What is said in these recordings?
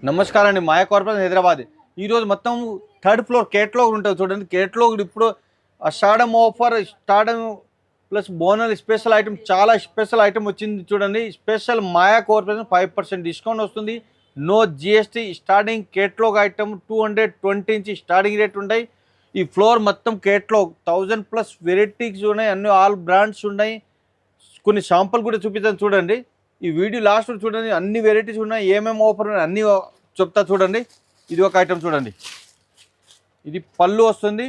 నమస్కారం అండి. మాయా కార్పొరేషన్ హైదరాబాద్. ఈరోజు మొత్తం థర్డ్ ఫ్లోర్ కేటలాగ్ ఉంటుంది చూడండి. కేటలాగ్ ఇప్పుడు స్టార్డమ్ ఆఫర్, స్టార్డమ్ ప్లస్ బోనల్ స్పెషల్ ఐటమ్, చాలా స్పెషల్ ఐటమ్ వచ్చింది చూడండి. స్పెషల్ మాయా కార్పొరేషన్ 5% డిస్కౌంట్ వస్తుంది. No GST. Starting catalogue item 220 నుంచి స్టార్టింగ్ రేట్ ఉంటాయి. ఈ ఫ్లోర్ మొత్తం కేటలాగ్ 1000+ వెరైటీస్ ఉన్నాయి. అన్ని ఆల్ బ్రాండ్స్ ఉన్నాయి. కొన్ని శాంపుల్ కూడా చూపిస్తాను చూడండి. ఈ వీడియో లాస్ట్ చూడండి. అన్ని వెరైటీస్ ఉన్నాయి, ఏమేమి ఆఫర్ ఉన్నాయి అన్నీ చెప్తా చూడండి. ఇది ఒక ఐటమ్ చూడండి. ఇది పళ్ళు వస్తుంది,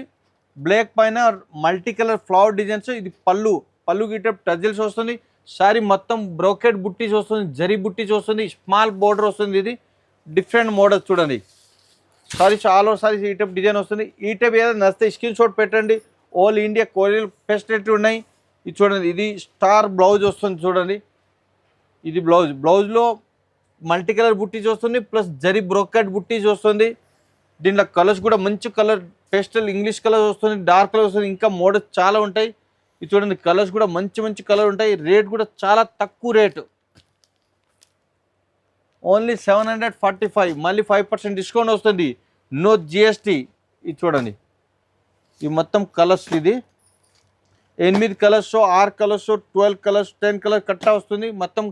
బ్లాక్ పైన మల్టీ కలర్ ఫ్లవర్ డిజైన్స్. ఇది పళ్ళు గిట్ట టజిల్స్ వస్తుంది. సారీ మొత్తం బ్రోకెట్ బుట్టీస్ వస్తుంది, జరీ బుట్టీస్ వస్తుంది, స్మాల్ బోర్డర్ వస్తుంది. ఇది డిఫరెంట్ మోడల్స్ చూడండి. సారీస్ ఆల్ ఓవర్ సారీస్ ఈ టైప్ డిజైన్ వస్తుంది. ఈ టైప్ ఏదైనా నచ్చితే స్క్రీన్ షాట్ పెట్టండి. ఆల్ ఇండియా కొరియర్ ఫెసిలిటీ ఉన్నాయి. ఇది చూడండి. ఇది స్టార్ బ్లౌజ్ వస్తుంది చూడండి. ఇది బ్లౌజ్లో మల్టీ కలర్ బుట్టీస్ వస్తుంది, ప్లస్ జరీ బ్రోకెట్ బుట్టీస్ వస్తుంది. దీంట్లో కలర్స్ కూడా మంచి కలర్, పేస్టల్ ఇంగ్లీష్ కలర్ వస్తుంది, డార్క్ కలర్ వస్తుంది, ఇంకా మోడల్స్ చాలా ఉంటాయి. ఇది చూడండి. కలర్స్ కూడా మంచి కలర్ ఉంటాయి. రేట్ కూడా చాలా తక్కువ రేటు, ఓన్లీ 745. మళ్ళీ 5% డిస్కౌంట్ వస్తుంది. No GST. ఇది చూడండి. ఇది మొత్తం కలర్స్. ఇది 8 కలర్స్, 6 కలర్స్, 12 కలర్స్, 10 కలర్స్ కట్ట వస్తుంది. మొత్తం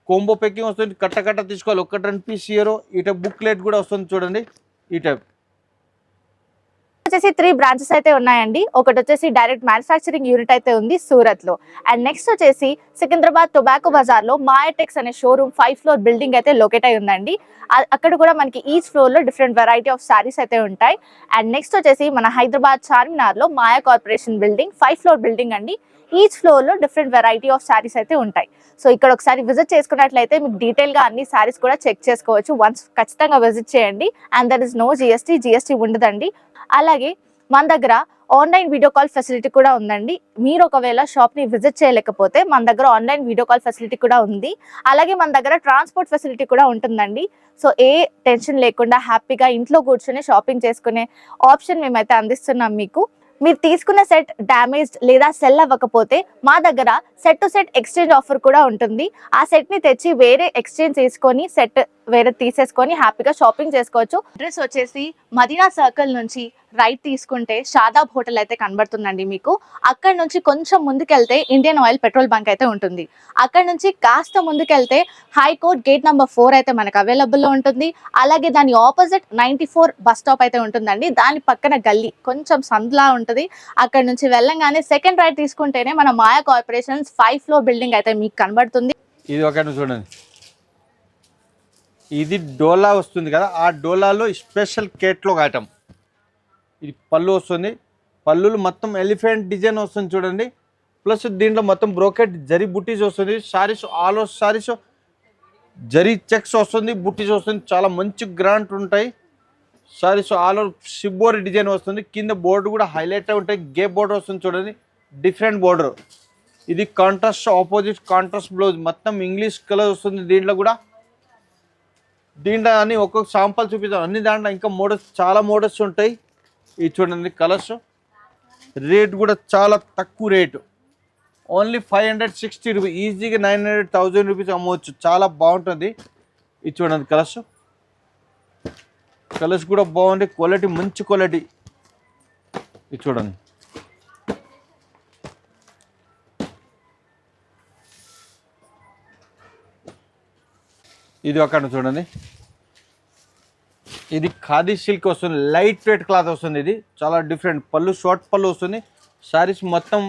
కోంబో ప్యాకింగ్ వస్తుంది. కట్ట తీసుకోవాలి. 1-2 పీస్ ఇయర్. ఈ టైప్ బుక్లెట్ కూడా వస్తుంది చూడండి. ఈ టైప్ వచ్చేసి 3 బ్రాంచెస్ అయితే ఉన్నాయండి. ఒకటి వచ్చేసి డైరెక్ట్ మ్యానుఫ్యాక్చరింగ్ యూనిట్ అయితే ఉంది సూరత్ లో. అండ్ నెక్స్ట్ వచ్చేసి సికింద్రాబాద్ టొబాకో బజార్ లో మాయాటెక్స్ అనే షోరూమ్ 5 ఫ్లోర్ బిల్డింగ్ అయితే లొకేట్ అయి ఉందండి. అక్కడ కూడా మనకి ఈచ్ ఫ్లోర్ లో డిఫరెంట్ వెరైటీ ఆఫ్ సారీస్ అయితే ఉంటాయి. అండ్ నెక్స్ట్ వచ్చేసి మన హైదరాబాద్ చార్మినార్ లో మాయా కార్పొరేషన్ బిల్డింగ్ 5 ఫ్లోర్ బిల్డింగ్ అండి. ఈచ్ ఫ్లోర్ లో డిఫరెంట్ వెరైటీ ఆఫ్ సారీస్ అయితే ఉంటాయి. సో ఇక్కడ ఒకసారి విజిట్ చేసుకున్నట్లయితే మీకు డీటెయిల్ గా అన్ని సారీస్ కూడా చెక్ చేసుకోవచ్చు. వన్స్ ఖచ్చితంగా విజిట్ చేయండి. And there is no GST ఉండదండి. అలాగే మన దగ్గర ఆన్లైన్ వీడియో కాల్ ఫెసిలిటీ కూడా ఉందండి. మీరు ఒకవేళ షాప్ ని విజిట్ చేయలేకపోతే మన దగ్గర ఆన్లైన్ వీడియో కాల్ ఫెసిలిటీ కూడా ఉంది. అలాగే మన దగ్గర ట్రాన్స్పోర్ట్ ఫెసిలిటీ కూడా ఉంటుందండి. సో ఏ టెన్షన్ లేకుండా హ్యాపీగా ఇంట్లో కూర్చొని షాపింగ్ చేసుకునే ఆప్షన్ మేమైతే అందిస్తున్నాం మీకు. మీరు తీసుకున్న సెట్ డ్యామేజ్డ్ లేదా సెల్ అవ్వకపోతే మా దగ్గర set to set exchange offer కూడా ఉంటుంది. ఆ సెట్ ని తెచ్చి వేరే ఎక్స్చేంజ్ చేసుకొని సెట్ వేరే తీసేసుకొని హ్యాపీగా షాపింగ్ చేసుకోవచ్చు. అడ్రస్ వచ్చేసి మదీనా సర్కిల్ నుంచి రైట్ తీసుకుంటే షాదాబ్ హోటల్ అయితే కనబడుతుందండి మీకు. అక్కడ నుంచి కొంచెం ముందుకెళ్తే ఇండియన్ ఆయిల్ పెట్రోల్ బంక్ అయితే ఉంటుంది. అక్కడ నుంచి కాస్త ముందుకెళ్తే హైకోర్ట్ గేట్ నెంబర్ 4 అయితే మనకు అవైలబుల్లో ఉంటుంది. అలాగే దాని ఆపోజిట్ 94 బస్ స్టాప్ అయితే ఉంటుందండి. దాని పక్కన గల్లీ కొంచెం సందులా ఉంటుంది. అక్కడ నుంచి వెళ్ళంగానే సెకండ్ రైట్ తీసుకుంటేనే మన మాయా కార్పొరేషన్స్ 5 ఫ్లోర్ బిల్డింగ్ అయితే మీకు కనబడుతుంది. ఇది ఒకటి చూడండి. ఇది డోలా వస్తుంది కదా, ఆ డోలాలో స్పెషల్ కేటలాగ్ ఐటమ్. ఇది పళ్ళు వస్తుంది. పళ్ళులు మొత్తం ఎలిఫెంట్ డిజైన్ వస్తుంది చూడండి. ప్లస్ దీంట్లో మొత్తం బ్రోకెట్ జరీ బుట్టీస్ వస్తుంది. Saris all over saris zari checks వస్తుంది, బుట్టీస్ వస్తుంది. చాలా మంచి గ్రాంట్ ఉంటాయి. సారీస్ ఆల్ ఓవర్ షిబ్బోరి డిజైన్ వస్తుంది. కింద బోర్డు కూడా హైలైట్ ఉంటాయి. గేప్ బోర్డర్ వస్తుంది చూడండి, డిఫరెంట్ బోర్డర్. ఇది కాంట్రాస్ట్ ఆపోజిట్ కాంట్రాస్ట్ బ్లౌజ్, మొత్తం ఇంగ్లీష్ కలర్ వస్తుంది. దీంట్లో అని ఒక్కొక్క శాంపుల్ చూపిస్తాం. అన్ని దాంట్లో ఇంకా మోడల్స్, చాలా మోడల్స్ ఉంటాయి. ఇది చూడండి కలర్స్. రేట్ కూడా చాలా తక్కువ రేటు, ఓన్లీ 560 రూపీస్. ఈజీగా 900-1000 రూపీస్ అమ్మవచ్చు. చాలా బాగుంటుంది. ఇది చూడండి కలర్స్ కూడా బాగుంటాయి. క్వాలిటీ మంచి క్వాలిటీ. ఇది చూడండి. ఇది ఒక చూడండి. ఇది ఖాదీ సిల్క్ వస్తుంది, లైట్ వెయిట్ క్లాత్ వస్తుంది. ఇది చాలా డిఫరెంట్. పళ్ళు షార్ట్ పళ్ళు వస్తుంది. సారీస్ మొత్తం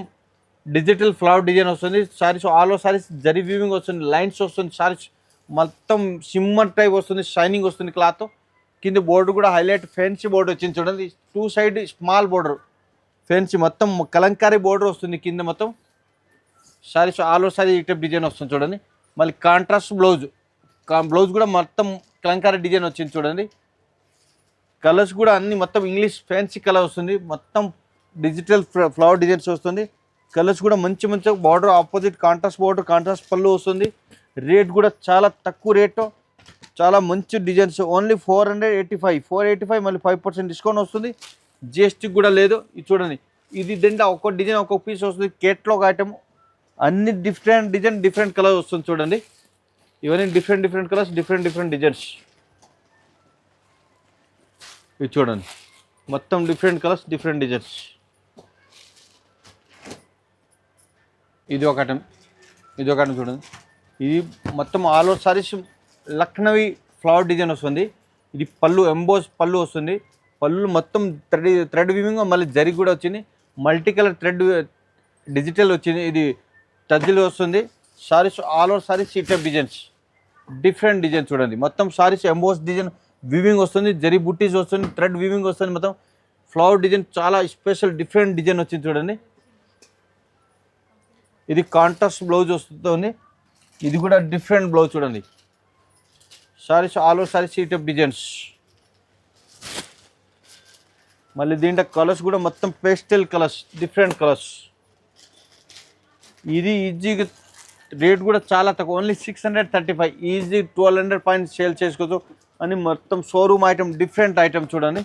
డిజిటల్ ఫ్లవర్ డిజైన్ వస్తుంది. Saris all over saris zari weaving వస్తుంది, లైన్స్ వస్తుంది. సారీస్ మొత్తం సిమ్మర్ టైప్ వస్తుంది, షైనింగ్ వస్తుంది క్లాత్. కింద బోర్డు కూడా హైలైట్ ఫ్యాన్సీ బోర్డు వచ్చింది చూడండి. 2 సైడ్ స్మాల్ బోర్డర్ ఫ్యాన్సీ, మొత్తం కలంకారీ బోర్డర్ వస్తుంది కింద మొత్తం. సారీస్ ఆల్ ఓవర్ సారీ ఈ టైప్ డిజైన్ వస్తుంది చూడండి. మళ్ళీ కాంట్రాస్ట్ బ్లౌజ్ కూడా మొత్తం కలంకారీ డిజైన్ వచ్చింది చూడండి. కలర్స్ కూడా అన్ని మొత్తం ఇంగ్లీష్ ఫ్యాన్సీ కలర్ వస్తుంది. మొత్తం డిజిటల్ ఫ్లవర్ డిజైన్స్ వస్తుంది. కలర్స్ కూడా మంచి border opposite contrast border, contrast పళ్ళు వస్తుంది. రేట్ కూడా చాలా తక్కువ రేటు, చాలా మంచి డిజైన్స్. ఓన్లీ 485 మళ్ళీ 5% డిస్కౌంట్ వస్తుంది. జిఎస్టీ కూడా లేదు. ఇది చూడండి. ఇది దీంట్లో ఒక్కొక్క డిజైన్ ఒక్కొక్క పీస్ వస్తుంది. కేటలాగ్ ఐటమ్ అన్ని డిఫరెంట్ డిజైన్, డిఫరెంట్ కలర్ వస్తుంది చూడండి. ఇవన్నీ డిఫరెంట్ కలర్స్, డిఫరెంట్ డిజైన్స్. ఇది చూడండి మొత్తం డిఫరెంట్ కలర్స్ డిఫరెంట్ డిజైన్స్. ఇది ఒక ఐటమ్ చూడండి. ఇది మొత్తం all over saris Lucknowi flower design వస్తుంది. ఇది పళ్ళు ఎంబోస్ పళ్ళు వస్తుంది. పళ్ళు మొత్తం థ్రెడ్ వీవింగ్ మళ్ళీ జరి కూడా వచ్చింది. మల్టీ కలర్ థ్రెడ్ డిజిటల్ వచ్చింది. ఇది టజ్జులు వస్తుంది. సారీస్ ఆల్ ఓవర్ సారీస్ ఈ టైప్ డిజైన్స్ డిఫరెంట్ డిజైన్ చూడండి. మొత్తం సారీస్ ఎంబోస్ డిజైన్ వీవింగ్ వస్తుంది. జరి బుట్టీస్ వస్తుంది. థ్రెడ్ వీవింగ్ వస్తుంది. మొత్తం ఫ్లవర్ డిజైన్ చాలా స్పెషల్ డిఫరెంట్ డిజైన్ వచ్చింది చూడండి. ఇది కాంట్రాస్ట్ బ్లౌజ్ వస్తుంది. ఇది కూడా డిఫరెంట్ బ్లౌజ్ చూడండి. సారీస్ ఆల్ ఓవర్ సారీస్ ఈ టైప్ డిజైన్స్. మళ్ళీ దీంట్లో కలర్స్ కూడా మొత్తం పేస్టల్ కలర్స్ డిఫరెంట్ కలర్స్. ఇది ఈజీగా రేట్ కూడా చాలా తక్కువ, ఓన్లీ 635. ఈజీ 1200 పాయింట్స్ సేల్ చేసుకోవచ్చు అని మొత్తం షోరూమ్ ఐటమ్ డిఫరెంట్ ఐటమ్ చూడండి.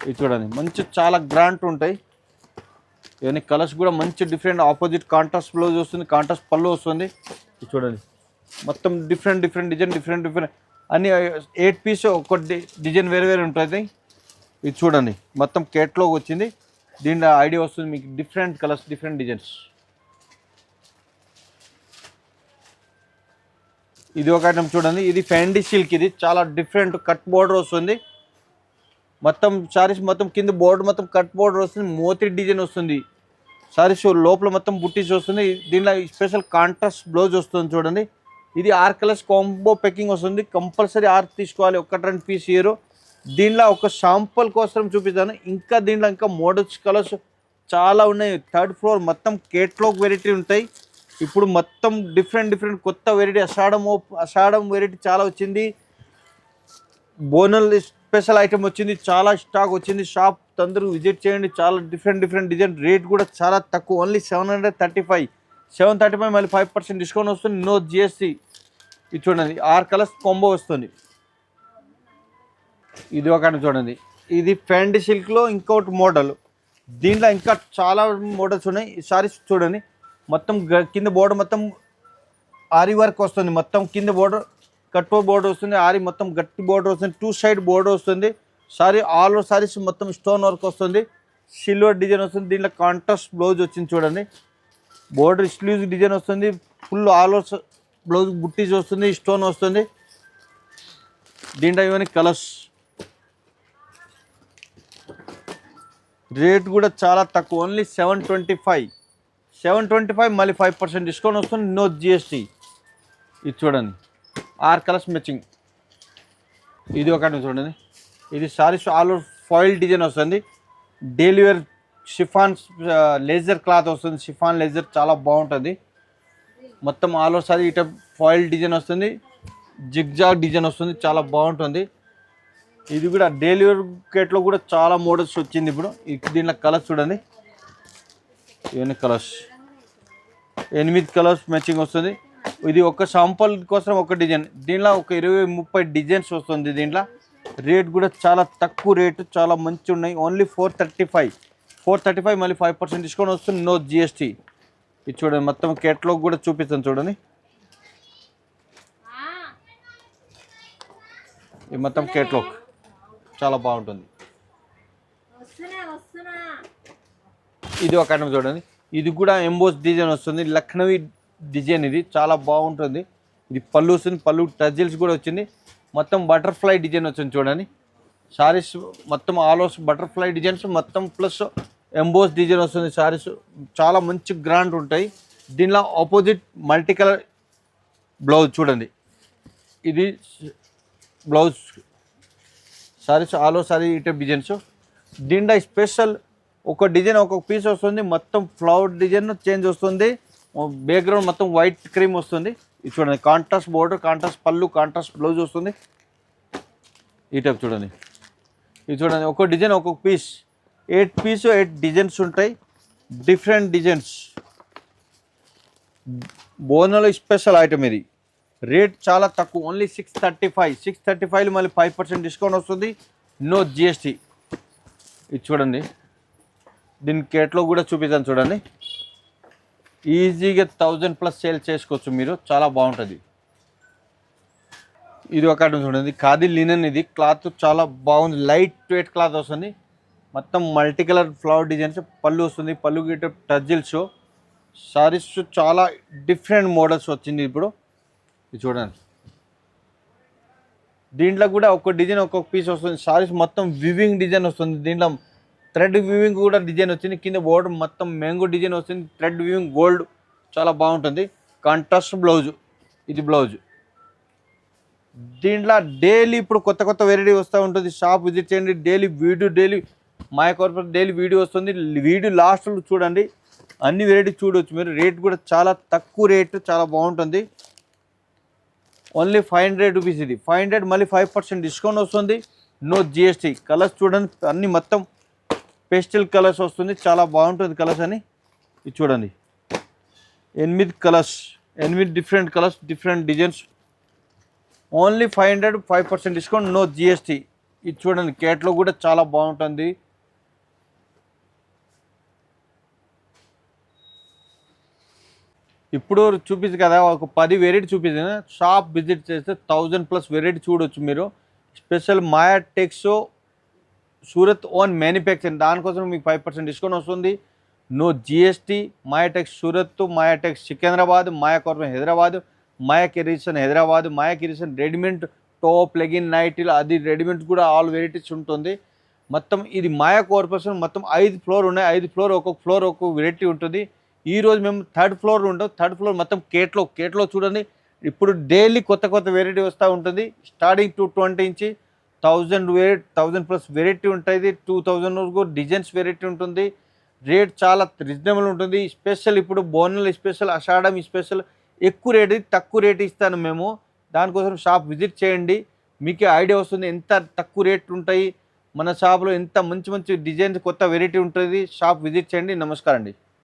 ఇది చూడండి మంచి చాలా గ్రాండ్ ఉంటాయి. ఇవన్నీ కలర్స్ కూడా మంచి డిఫరెంట్ ఆపోజిట్ కాంట్రాస్ట్ బ్లౌజ్ వస్తుంది. కాంట్రాస్ట్ పళ్ళు వస్తుంది. ఇది చూడండి మొత్తం డిఫరెంట్ డిజైన్ అన్ని 8 పీస్ ఒక డిజైన్ వేరే ఉంటుంది. ఇది చూడండి మొత్తం కేటలాగ్ వచ్చింది. దీంట్లో ఐడియా వస్తుంది మీకు డిఫరెంట్ కలర్స్ డిఫరెంట్ డిజైన్స్. ఇది ఒక ఐటమ్ చూడండి. ఇది ఫ్యాండీ సిల్క్. ఇది చాలా డిఫరెంట్ కట్ బోర్డర్ వస్తుంది. మొత్తం సారీస్ మొత్తం కింద బోర్డర్ మొత్తం కట్ బోర్డర్ వస్తుంది. మోతీ డిజైన్ వస్తుంది. సారీస్ లోపల మొత్తం బుట్టీస్ వస్తుంది. దీనిలో స్పెషల్ కాంట్రాస్ట్ బ్లౌజ్ వస్తుంది చూడండి. ఇది 6 కలర్స్ కాంబో ప్యాకింగ్ వస్తుంది. కంపల్సరీ 6 తీసుకోవాలి, 1-2 పీస్ ఇయర్. దీనిలో ఒక శాంపుల్ కోసం చూపిస్తాను. ఇంకా దీంట్లో ఇంకా మోడల్స్ కలర్స్ చాలా ఉన్నాయి. 3rd ఫ్లోర్ మొత్తం కేటలాగ్ వెరైటీ ఉంటాయి. ఇప్పుడు మొత్తం డిఫరెంట్ కొత్త వెరైటీ అషాఢం వెరైటీ చాలా వచ్చింది. బోనల్ స్పెషల్ ఐటమ్ వచ్చింది. చాలా స్టాక్ వచ్చింది. షాప్ అందరూ విజిట్ చేయండి. చాలా డిఫరెంట్ డిజైన్. రేట్ కూడా చాలా తక్కువ, ఓన్లీ 735 మళ్ళీ 5% డిస్కౌంట్ వస్తుంది. No GST. ఇది చూడండి 6 కలర్స్ కాంబో వస్తుంది. ఇది ఒక చూడండి. ఇది ఫ్యాండీ సిల్క్లో ఇంకోటి మోడల్. దీంట్లో ఇంకా చాలా మోడల్స్ ఉన్నాయి. ఈ సారీస్ చూడండి మొత్తం కింద బోర్డర్ మొత్తం ఆరి వర్క్ వస్తుంది. మొత్తం కింద బోర్డర్ కట్ బోర్డర్ వస్తుంది. ఆరి మొత్తం గట్టి బోర్డర్ వస్తుంది. 2 సైడ్ బోర్డర్ వస్తుంది. సారీ ఆల్ ఓవర్ సారీస్ మొత్తం స్టోన్ వర్క్ వస్తుంది. సిల్వర్ డిజైన్ వస్తుంది. దీంట్లో కాంట్రాస్ట్ బ్లౌజ్ వచ్చింది చూడండి. బోర్డర్ స్లీవ్స్ డిజైన్ వస్తుంది. ఫుల్ ఆల్ ఓవర్ బ్లౌజ్ బుట్టీస్ వస్తుంది. స్టోన్ వస్తుంది. దీంట్లో ఇవన్నీ కలర్స్. రేట్ కూడా చాలా తక్కువ, ఓన్లీ 725 మళ్ళీ 5% డిస్కౌంట్ వస్తుంది. No GST. ఇది చూడండి 6 కలర్స్ మ్యాచింగ్. ఇది ఒక చూడండి. ఇది saris all over foil design వస్తుంది. Daily wear chiffon laser cloth వస్తుంది. షిఫాన్ లేజర్ చాలా బాగుంటుంది. మొత్తం ఆల్ ఓవర్ సారీ ఇట ఫాయిల్ డిజైన్ వస్తుంది. జిగ్జాగ్ డిజైన్ వస్తుంది. చాలా బాగుంటుంది. ఇది కూడా డైలీ వేర్ కేట్లో కూడా చాలా మోడల్స్ వచ్చింది ఇప్పుడు. దీంట్లో కలర్స్ చూడండి. ఇవన్నీ కలర్స్ 8 కలర్స్ మ్యాచింగ్ వస్తుంది. ఇది ఒక శాంపుల్ కోసం ఒక డిజైన్. దీంట్లో ఒక 20-30 డిజైన్స్ వస్తుంది. దీంట్లో రేట్ కూడా చాలా తక్కువ రేటు, చాలా మంచి ఉన్నాయి. ఓన్లీ 435 మళ్ళీ 5% డిస్కౌంట్ వస్తుంది. No GST. ఇది చూడండి మొత్తం కేటలాగ్ కూడా చూపిస్తాను చూడండి. ఇది మొత్తం కేటలాగ్ చాలా బాగుంటుంది. ఇది ఒక ఐటమ్ చూడండి. ఇది కూడా ఎంబోస్ డిజైన్ వస్తుంది. లక్నవీ డిజైన్. ఇది చాలా బాగుంటుంది. ఇది పళ్ళు వస్తుంది. పళ్ళు టజిల్స్ కూడా వచ్చింది. మొత్తం బటర్ఫ్లై డిజైన్ వచ్చింది చూడండి. సారీస్ మొత్తం ఆల్ ఓవర్ బటర్ఫ్లై డిజైన్స్ మొత్తం ప్లస్ ఎంబోస్ డిజైన్ వస్తుంది. సారీస్ చాలా మంచి గ్రాండ్ ఉంటాయి. దీనిలో ఆపోజిట్ మల్టీ కలర్ బ్లౌజ్ చూడండి. ఇది blouse. Saris all over sari ఇటే డిజైన్స్. దీంట్లో స్పెషల్ ఒక డిజైన్ ఒక్కొక్క పీస్ వస్తుంది. మొత్తం ఫ్లవర్ డిజైన్ చేంజ్ వస్తుంది. బ్యాక్గ్రౌండ్ మొత్తం వైట్ క్రీమ్ వస్తుంది. ఇది చూడండి కాంట్రాస్ట్ బోర్డర్, కాంట్రాస్ట్ పళ్ళు, కాంట్రాస్ట్ బ్లౌజ్ వస్తుంది. ఈ టైప్ చూడండి. ఇది చూడండి ఒక్కొక్క డిజైన్ ఒక్కొక్క పీస్. 8 డిజైన్స్ ఉంటాయి. Different designs. బోనాలో స్పెషల్ ఐటమ్ ఇది. రేట్ చాలా తక్కువ, ఓన్లీ 635 మళ్ళీ 5% డిస్కౌంట్ వస్తుంది. No GST. ఇది చూడండి. దీని కేట్లో కూడా చూపిస్తాను చూడండి. ఈజీగా 1000+ సేల్ చేసుకోవచ్చు మీరు. చాలా బాగుంటుంది. ఇది ఒక ఐటమ్ చూడండి, ఖాదీ లినన్. ఇది క్లాత్ చాలా బాగుంది, లైట్ వెయిట్ క్లాత్ వస్తుంది. మొత్తం మల్టీ కలర్ ఫ్లవర్ డిజైన్స్ పళ్ళు వస్తుంది. పళ్ళు గిట్ట టజిల్స్ సారీస్ చాలా డిఫరెంట్ మోడల్స్ వచ్చింది ఇప్పుడు. ఇది చూడండి, దీంట్లో కూడా ఒక్కొక్క డిజైన్ ఒక్కొక్క పీస్ వస్తుంది. సారీస్ మొత్తం వివింగ్ డిజైన్ వస్తుంది. దీంట్లో థ్రెడ్ వివింగ్ కూడా డిజైన్ వచ్చింది. కింద బోర్డర్ మొత్తం మ్యాంగో డిజైన్ వస్తుంది. థ్రెడ్ వివింగ్ గోల్డ్ చాలా బాగుంటుంది. కాంట్రాస్ట్ బ్లౌజ్, ఇది బ్లౌజ్. దీంట్లో డైలీ ఇప్పుడు కొత్త కొత్త వెరైటీ వస్తూ ఉంటుంది. షాప్ విజిట్ చేయండి. డైలీ మాయ కార్పొరేట్ డైలీ వీడియో వస్తుంది. వీడియో లాస్ట్లో చూడండి, అన్ని వెరైటీ చూడవచ్చు మీరు. రేట్ కూడా చాలా తక్కువ రేటు, చాలా బాగుంటుంది. Only 500 rupees. ఇది 500, మళ్ళీ 5% డిస్కౌంట్ వస్తుంది. No GST. కలర్స్ చూడండి, అన్ని మొత్తం పేస్టల్ కలర్స్ వస్తుంది. చాలా బాగుంటుంది కలర్స్ అని. ఇది చూడండి, 8 colours, 8 different colours, different designs. Only 500, 5% discount, no GST. ఇది చూడండి, కేట్లో కూడా చాలా బాగుంటుంది. ఇప్పుడు చూపించు కదా, ఒక 10 వెరైటీ చూపించిన. షాప్ విజిట్ చేస్తే 1000+ వెరైటీ చూడవచ్చు మీరు. స్పెషల్ మాయా టెక్సో సూరత్ ఓన్ మ్యానుఫ్యాక్చరింగ్, దానికోసం మీకు 5% డిస్కౌంట్ వస్తుంది. No GST. Maya Tex Surat, Maya Tex Secunderabad, Maya corporation Hyderabad, Maya కిరీసన్ హైదరాబాద్, మాయా కిరీసన్ రెడీమేడ్ టాప్, లెగిన్, నైటీలు, అది రెడీమేడ్ కూడా ఆల్ వెరైటీస్ ఉంటుంది. మొత్తం ఇది మాయా కార్పొరేషన్ మొత్తం 5 ఫ్లోర్ ఉన్నాయి. 5 ఫ్లోర్, ఒక్కొక్క ఫ్లోర్ ఒక్కొక్క వెరైటీ ఉంటుంది. ఈరోజు మేము 3rd ఫ్లోర్ ఉంటాం. 3rd ఫ్లోర్ మొత్తం కేట్లో చూడండి. ఇప్పుడు డైలీ కొత్త కొత్త వెరైటీ వస్తూ ఉంటుంది. స్టార్టింగ్ 220 నుంచి 1000+ వెరైటీ ఉంటుంది. 2000 వరకు డిజైన్స్ వెరైటీ ఉంటుంది. రేట్ చాలా రీజనబుల్ ఉంటుంది. స్పెషల్ ఇప్పుడు బోనల్ స్పెషల్, అషాఢం స్పెషల్, ఎక్కువ రేట్, తక్కువ రేట్ ఇస్తాను మేము. దానికోసం షాప్ విజిట్ చేయండి, మీకే ఐడియా వస్తుంది ఎంత తక్కువ రేట్ ఉంటాయి మన షాప్లో, ఎంత మంచి మంచి డిజైన్స్ కొత్త వెరైటీ ఉంటుంది. షాప్ విజిట్ చేయండి. నమస్కారం అండి.